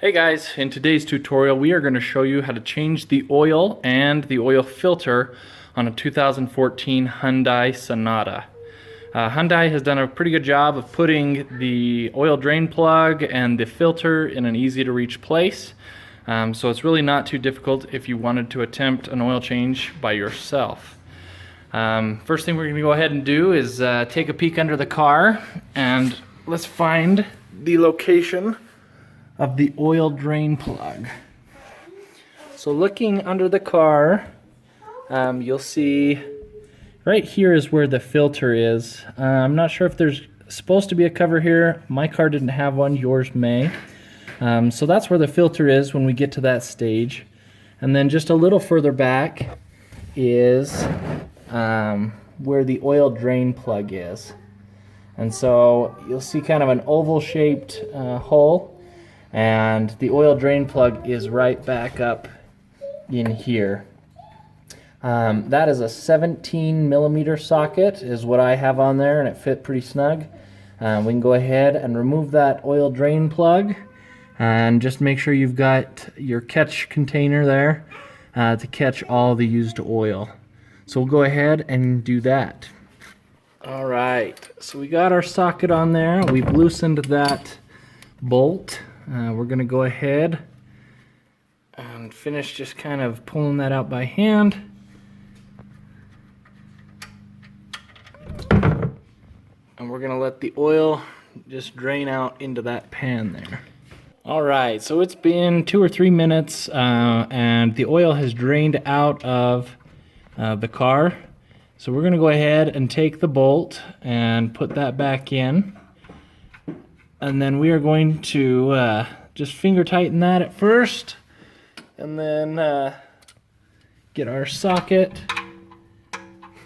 Hey guys, in today's tutorial we are going to show you how to change the oil and the oil filter on a 2014 Hyundai Sonata. Hyundai has done a pretty good job of putting the oil drain plug and the filter in an easy to reach place. So it's really not too difficult if you wanted to attempt an oil change by yourself. First thing we're going to go ahead and do is take a peek under the car, and let's find the location of the oil drain plug. So looking under the car, you'll see right here is where the filter is. I'm not sure if there's supposed to be a cover here. My car didn't have one, yours may. So that's where the filter is when we get to that stage. And then just a little further back is where the oil drain plug is. And so you'll see kind of an oval shaped hole, and the oil drain plug is right back up in here. That is a 17 millimeter socket is what I have on there, and it fit pretty snug. We can go ahead and remove that oil drain plug and just make sure you've got your catch container there to catch all the used oil. So we'll go ahead and do that. All right, so we got our socket on there. We've loosened that bolt. We're going to go ahead and finish just kind of pulling that out by hand. And we're going to let the oil just drain out into that pan there. Alright, so it's been 2 or 3 minutes and the oil has drained out of the car. So we're going to go ahead and take the bolt and put that back in. And then we are going to just finger tighten that at first, and then get our socket,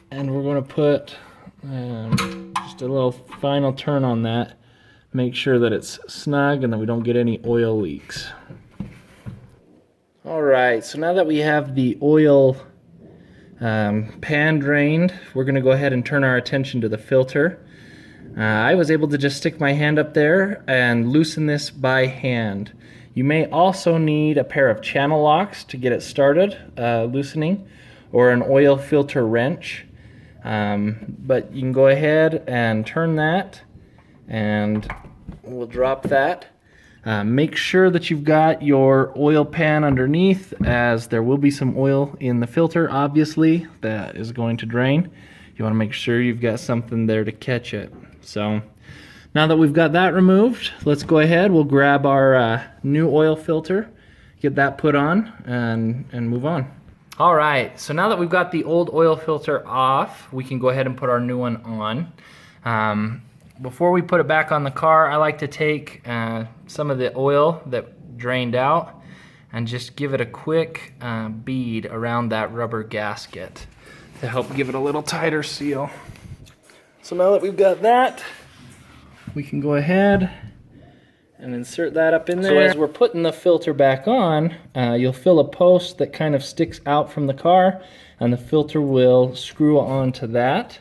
and we're going to put just a little final turn on that. Make sure that it's snug and that we don't get any oil leaks. Alright, so now that we have the oil pan drained, we're going to go ahead and turn our attention to the filter. I was able to just stick my hand up there and loosen this by hand. You may also need a pair of channel locks to get it started loosening, or an oil filter wrench. But you can go ahead and turn that, and we'll drop that. Make sure that you've got your oil pan underneath, as there will be some oil in the filter, obviously, that is going to drain. You want to make sure you've got something there to catch it. So now that we've got that removed, let's go ahead. We'll grab our new oil filter, get that put on, and move on. All right, so now that we've got the old oil filter off, we can go ahead and put our new one on. Before we put it back on the car, I like to take some of the oil that drained out and just give it a quick bead around that rubber gasket to help give it a little tighter seal. So now that we've got that, we can go ahead and insert that up in there. So as we're putting the filter back on, you'll feel a post that kind of sticks out from the car, and the filter will screw onto that.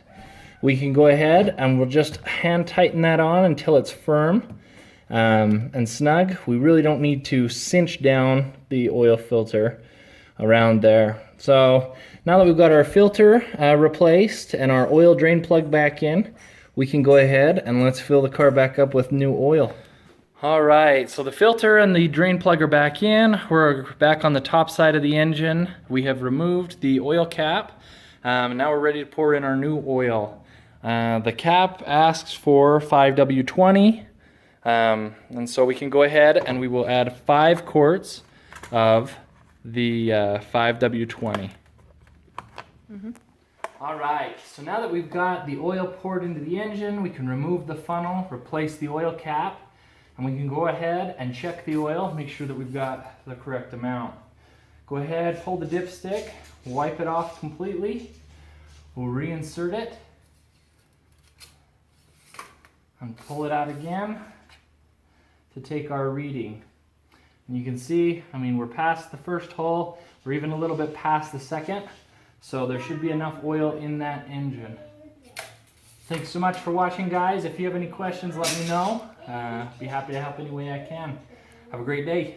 We can go ahead and we'll just hand tighten that on until it's firm and snug. We really don't need to cinch down the oil filter around there. So now that we've got our filter replaced and our oil drain plug back in, we can go ahead and let's fill the car back up with new oil. Alright, so the filter and the drain plug are back in. We're back on the top side of the engine. We have removed the oil cap. Now we're ready to pour in our new oil. The cap asks for 5W20, and so we can go ahead and we will add 5 quarts of the 5W20. Alright, so now that we've got the oil poured into the engine, we can remove the funnel, replace the oil cap, and we can go ahead and check the oil, make sure that we've got the correct amount. Go ahead, pull the dipstick, wipe it off completely, we'll reinsert it, and pull it out again to take our reading. And you can see, I mean, we're past the first hole, we're even a little bit past the second, so there should be enough oil in that engine. Thanks so much for watching, guys. If you have any questions, let me know. Be happy to help any way I can. Have a great day.